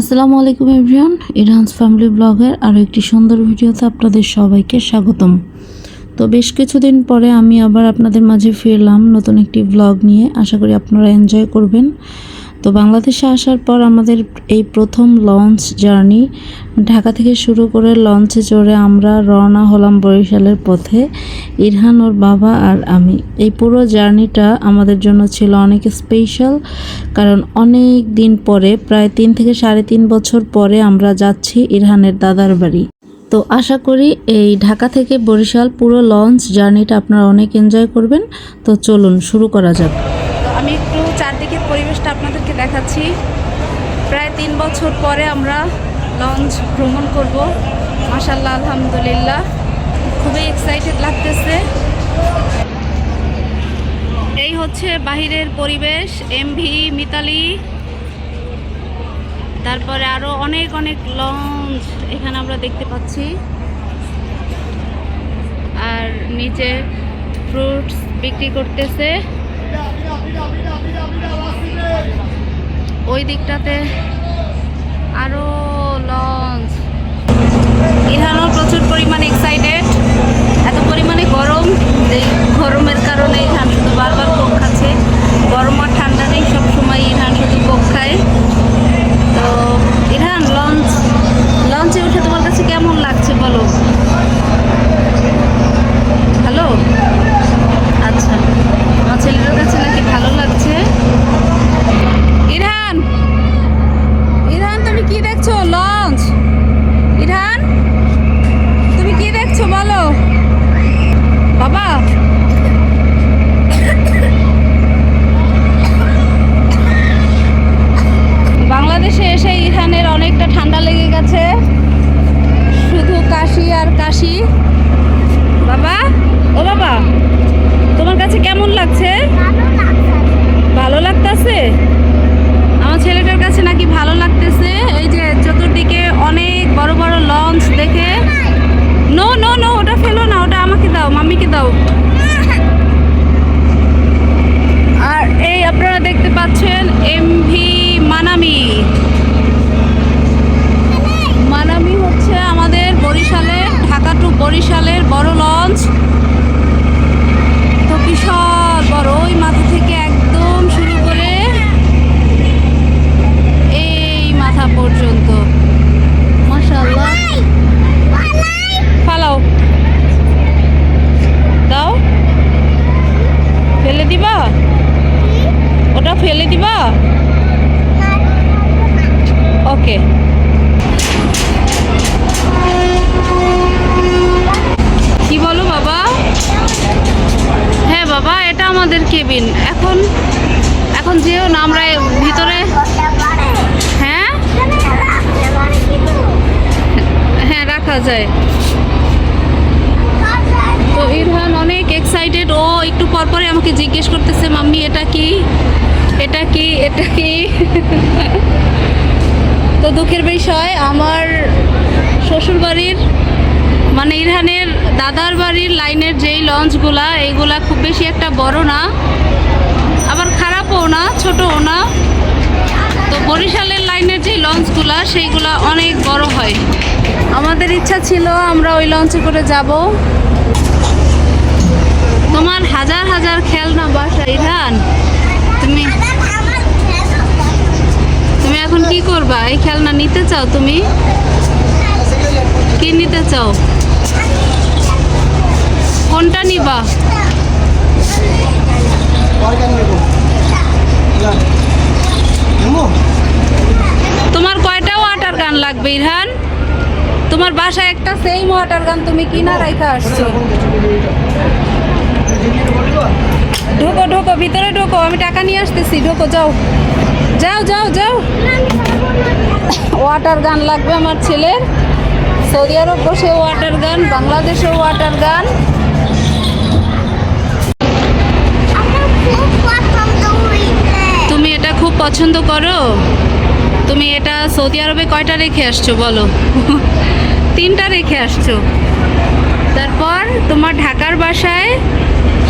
আসসালামু আলাইকুম everyone, ইরহানস family ব্লগের আরও একটি সুন্দর ভিডিওতে আপনাদের সবাইকে স্বাগতম। তো বেশ কিছুদিন পরে আমি আবার আপনাদের মাঝে ফিরলাম নতুন একটি ব্লগ নিয়ে। আশা করি আপনারা এনজয় করবেন। তো বাংলাদেশে আসার পর আমাদের এই প্রথম লঞ্চ জার্নি, ঢাকা থেকে শুরু করে লঞ্চে চড়ে আমরা রওনা হলাম বরিশালের পথে, ইরহান, ওর বাবা আর আমি। এই পুরো জার্নিটা আমাদের জন্য ছিল অনেক স্পেশাল, কারণ অনেক দিন পরে, প্রায় 3 থেকে 3.5 বছর পরে আমরা যাচ্ছি ইরহানের দাদার বাড়ি। তো আশা করি এই ঢাকা থেকে বরিশাল পুরো লঞ্চ জার্নিটা আপনারা অনেক এনজয় করবেন। তো চলুন শুরু করা যাক। আমি একটু চারদিকের পরিবেশটা আপনাদেরকে দেখাচ্ছি। প্রায় 3 বছর পরে আমরা লঞ্চ ভ্রমণ করব। মাশাআল্লাহ, আলহামদুলিল্লাহ, খুবই এক্সাইটেড লাগতেছে। এই হচ্ছে বাহিরের পরিবেশ, এমভি, মিতালি, তারপরে আরও অনেক অনেক লঞ্চ এখানে আমরা দেখতে পাচ্ছি। আর নিচে ফ্রুটস বিক্রি করতেছে। ওই দিকটাতে আরো লঞ্চ। ইরহানও প্রচুর পরিমাণে এক্সাইটেড। এত পরিমাণে গরম, এই গরমের কারণে ইরহান শুধু বারবার কোক খাচ্ছে। গরম আর ঠান্ডা নেই, সবসময় ইরহান শুধু কোক খায়। তো ইরহান, লঞ্চে উঠে তোমার কাছে কেমন লাগছে বলো? হ্যালো, আচ্ছা, আমার ছেলেটার কাছে নাকি ভালো লাগছে। ইরহান, তুমি কি দেখছো? লঞ্চ। ইরহান, তুমি কি দেখছো বলো বাবা? বাংলাদেশে এসে ইরহানের অনেকটা ঠান্ডা লেগে গেছে, শুধু কাশি আর কাশি। বাবা, ও বাবা, তোমার কাছে কেমন লাগছে? ভালো লাগতেছে? আমার ছেলেটার কাছে নাকি ভালো লাগতেছে। এই যে চতুর্দিকে অনেক বড় বড় লঞ্চ দেখে। নো নো নো, ওটা ফেলো না, ওটা আমাকে দাও, মাম্মিকে দাও। আর এই আপনারা দেখতে পাচ্ছেন এমভি মানামি। মানামি হচ্ছে আমাদের বরিশালের, ঢাকা টু বরিশালের বড় লঞ্চ। তো বিশাল বড়, ওই মাথা থেকে একদম শুরু করে এই মাথা পর্যন্ত। মাশাআল্লাহ। ফালাও, দাও, ফেলে দিবা? ওটা ফেলে দিবা? ওকে। কি বলো বাবা? হ্যাঁ বাবা, এটা আমাদের কেবিন। এখন যেও না, আমরা ভিতরে। হ্যাঁ হ্যাঁ, রাখা যায়। তো ইরহান অনেক এক্সাইটেড। ও একটু পরপরে আমাকে জিজ্ঞেস করতেছে, মাম্মি এটা কি, এটা কি, এটা কি। তো দুঃখের বিষয়, আমার শ্বশুরবাড়ির মানে ইরহানের দাদার বাড়ির লাইনের যেই লঞ্চগুলা, এইগুলা খুব বেশি একটা বড় না, আবার খারাপও না, ছোটও না। তো বরিশালের লাইনের যে লঞ্চগুলা, সেইগুলা অনেক বড় হয়। আমাদের ইচ্ছা ছিল আমরা ওই লঞ্চে করে যাব। তোমার হাজার হাজার খেলনা বাসা ইরহান, তুমি এখন কি করবা? এই খেলনা নিতে চাও? তুমি কি নিতে চাও? কোনটা নিবা? তোমার কয়টা ওয়াটার গান লাগবে ইরহান? তোমার বাসায় একটা সেম ওয়াটার গান তুমি কিনা রাইখা আসছো। ঢোকো ঢোকো, ভিতরে ঢোকো, আমি টাকা নিয়ে আসতেছি। ঢোকো, যাও যাও যাও যাও। ওয়াটার গান লাগবে আমার ছেলের। সৌদি আরব বসে ওয়াটার গান, বাংলাদেশেও ওয়াটার গান। তুমি এটা খুব পছন্দ করো? তুমি এটা সৌদি আরবে কয়টা রেখে আসছো বলো? 3টা রেখে আসছো। তারপর তোমার ঢাকার বাসায়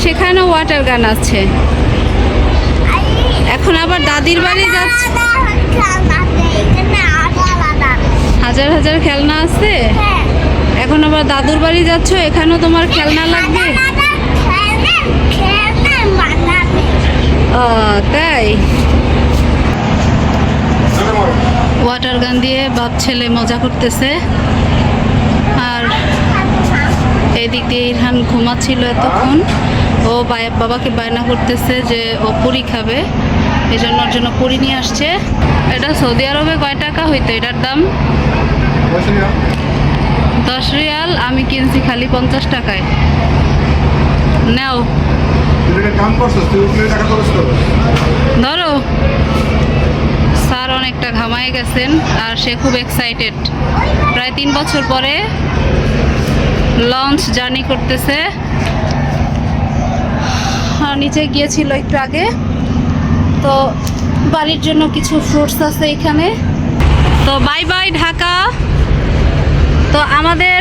সেখানেও ওয়াটার গান আছে। এখন আবার দাদির বাড়ি যাচ্ছে। হাজার হাজার খেলনা আছে। এখন আবার দাদুর বাড়ি যাচ্ছ, এখানেও তোমার খেলনা লাগবে? ও তাই। ওয়াটার গান দিয়ে বাপ ছেলে মজা করতেছে। আর এদিক দিয়ে ইরহান ঘুমাচ্ছিল এতক্ষণ। ও বাবাকে বায়না করতেছে যে ও পুরি খাবে, এই জন্য ওর জন্য পুরি নিয়ে আসছে। এটা সৌদি আরবে কয় টাকা হইতো এটার দাম? 10 রিয়াল। আমি কিনছি খালি 50 টাকায়। নাও ধরো। স্যার অনেকটা ঘামায় গেছেন আর সে খুব এক্সাইটেড। প্রায় 3 বছর পরে লঞ্চ জার্নি করতেছে। আর নিচে গিয়েছিল একটু আগে, তো বাড়ির জন্য কিছু ফ্রুটস আছে এখানে। তো বাই বাই ঢাকা। তো আমাদের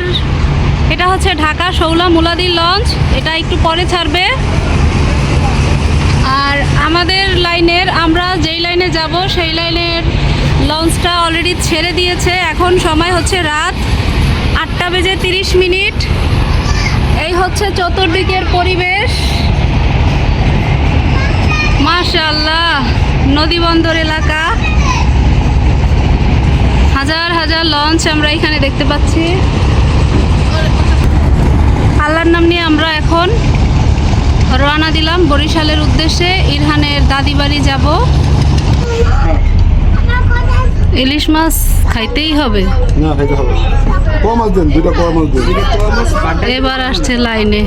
এটা হচ্ছে ঢাকা শৌলা মুলাদি লঞ্চ, এটা একটু পরে ছাড়বে। আর আমাদের লাইনের, আমরা যেই লাইনে যাব সেই লাইনের লঞ্চটা অলরেডি ছেড়ে দিয়েছে। এখন সময় হচ্ছে রাত 8:30। এই হচ্ছে চতুর্দিকের পরিবেশ। মাশাআল্লাহ, নদী বন্দর এলাকা, হাজার হাজার লঞ্চ আমরা এখানে দেখতে পাচ্ছি। আল্লাহর নাম নিয়ে আমরা এখন রওনা দিলাম বরিশালের উদ্দেশ্যে। ইরহানের দাদি বাড়ি যাব। ইলিশ মাছ খাইতেই হবে। এবার আসছে লাইনে।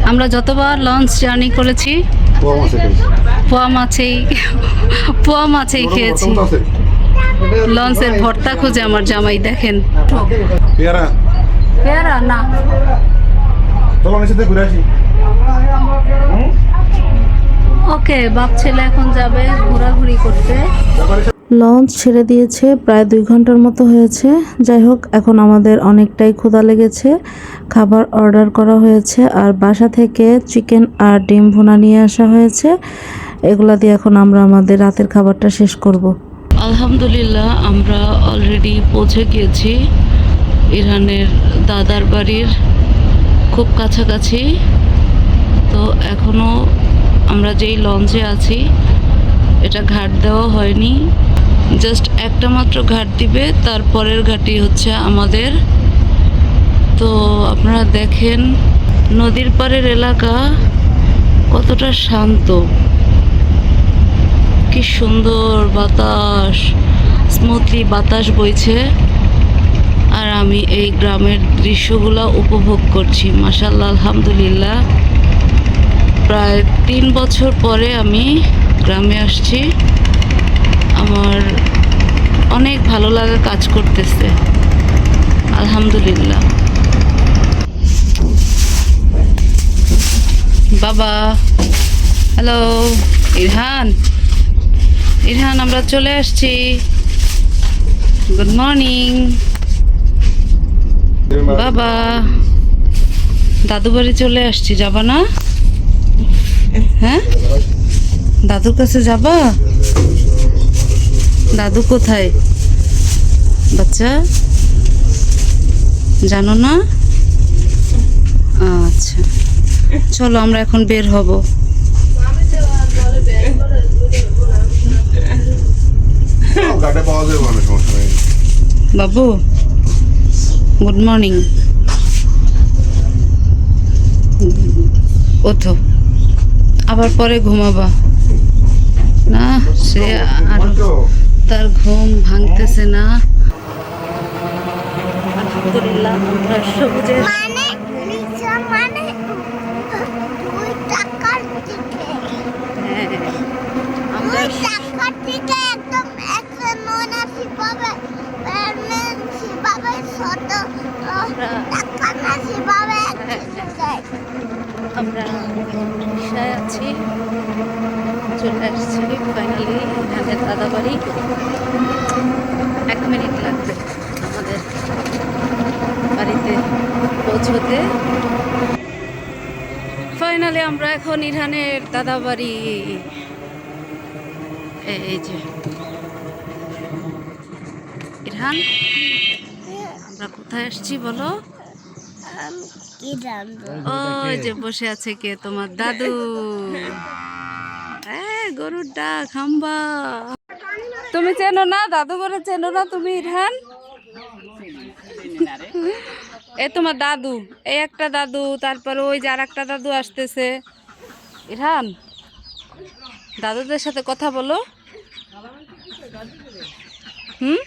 আমরা যতবার লঞ্চ জার্নি করেছি পোয়া মাছেই খেয়েছি। লঞ্চের ভর্তা খুঁজে আমার জামাই, দেখেন। পেয়ারা না, ওকে বাপ ছেলে এখন যাবে ঘোরাঘুরি করতে। লঞ্চ ছেড়ে দিয়েছে, প্রায় 2 ঘন্টার মতো হয়েছে। যাই হোক, এখন আমাদের অনেকটাই ক্ষুধা লেগেছে। খাবার অর্ডার করা হয়েছে আর বাসা থেকে চিকেন আর ডিম ভুনা নিয়ে আসা হয়েছে। এগুলা দিয়ে এখন আমরা আমাদের রাতের খাবারটা শেষ করব। আলহামদুলিল্লাহ, আমরা অলরেডি পৌঁছে গিয়েছি ইরহানের দাদার বাড়ির খুব কাছাকাছি। তো এখনও আমরা যেই লঞ্চে আছি এটা ঘাট দেওয়া হয়নি, জাস্ট একটা মাত্র ঘাট দিবে, তারপরের ঘাটই হচ্ছে আমাদের। তো আপনারা দেখেন নদীর পাড়ের এলাকা কতটা শান্ত, কি সুন্দর বাতাস, স্মুথলি বাতাস বইছে। আর আমি এই গ্রামের দৃশ্যগুলো উপভোগ করছি। মাশাআল্লাহ, আলহামদুলিল্লাহ। প্রায় 3 বছর পরে আমি গ্রামে আসছি। আমার অনেক ভালো লাগা কাজ করতেছে, আলহামদুলিল্লাহ। বাবা, হ্যালো। ইরহান, আমরা চলে আসছি। গুড মর্নিং বাবা। দাদু বাড়ি চলে আসছি, যাবা না? হ্যাঁ, দাদুর কাছে যাবা? দাদু কোথায় বাচ্চা, জানো না? আচ্ছা, চলো আমরা এখন বের হব। বাবু, গুড মর্নিং। ওঠো, আবার পরে ঘুমাবা না? সে আর তার ঘুম ভাঙতেছে না। আলহামদুলিল্লাহ, আমরা সবুজের আমরা রিক্সায় আছি, চলে আসছি ফাইনালি ইরহানের দাদা বাড়ি। 1 মিনিট লাগবে আমাদের বাড়িতে পৌঁছতে। ফাইনালি আমরা এখন ইরহানের দাদা বাড়ি। এই যে ইরহান, আমরা কোথায় আসছি বলো? কি জানবো? ওই যে বসে আছে কে? তোমার দাদু। গরুর ডাক হাম্বা। তুমি চেনো না দাদু করে? চেনো না তুমি ইরহান? এ তোমার দাদু, এই একটা দাদু, তারপরে ওই যে আর একটা দাদু আসতেছে। ইরহান, দাদুদের সাথে কথা বলো। হুম,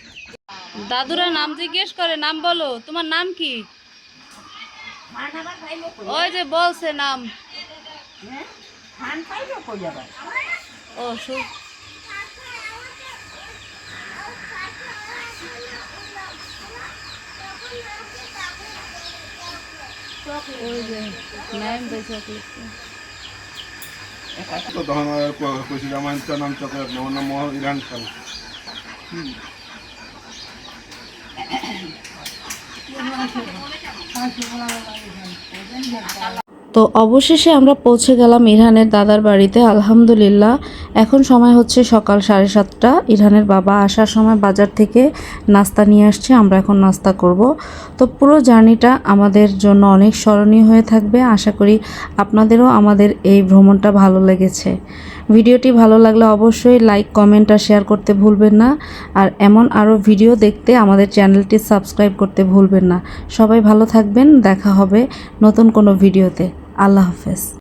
দাদুরা নাম জিজ্ঞেস করে, নাম বলো, তোমার নাম কি? ওই যে বলছে নাম। ও ওই যে নাম বেঁচে তো তখন কইছিল আমার নাম চকলেট না, আমার নাম ইরহান খান। তো অবশেষে আমরা পৌঁছে গেলাম ইরহানের দাদার বাড়িতে। আলহামদুলিল্লাহ, এখন সময় হচ্ছে সকাল 7:30। ইরহানের বাবা আসার সময় বাজার থেকে নাস্তা নিয়ে আসছে, আমরা এখন নাস্তা করব। তো পুরো জার্নিটা আমাদের জন্য অনেক স্মরণীয় হয়ে থাকবে। আশা করি আপনাদেরও আমাদের এই ভ্রমণটা ভালো লেগেছে। ভিডিওটি ভালো লাগলে অবশ্যই লাইক, কমেন্ট আর শেয়ার করতে ভুলবেন না। আর এমন আরও ভিডিও দেখতে আমাদের চ্যানেলটি সাবস্ক্রাইব করতে ভুলবেন না। সবাই ভালো থাকবেন, দেখা হবে নতুন কোনো ভিডিওতে। আল্লাহ হাফেজ।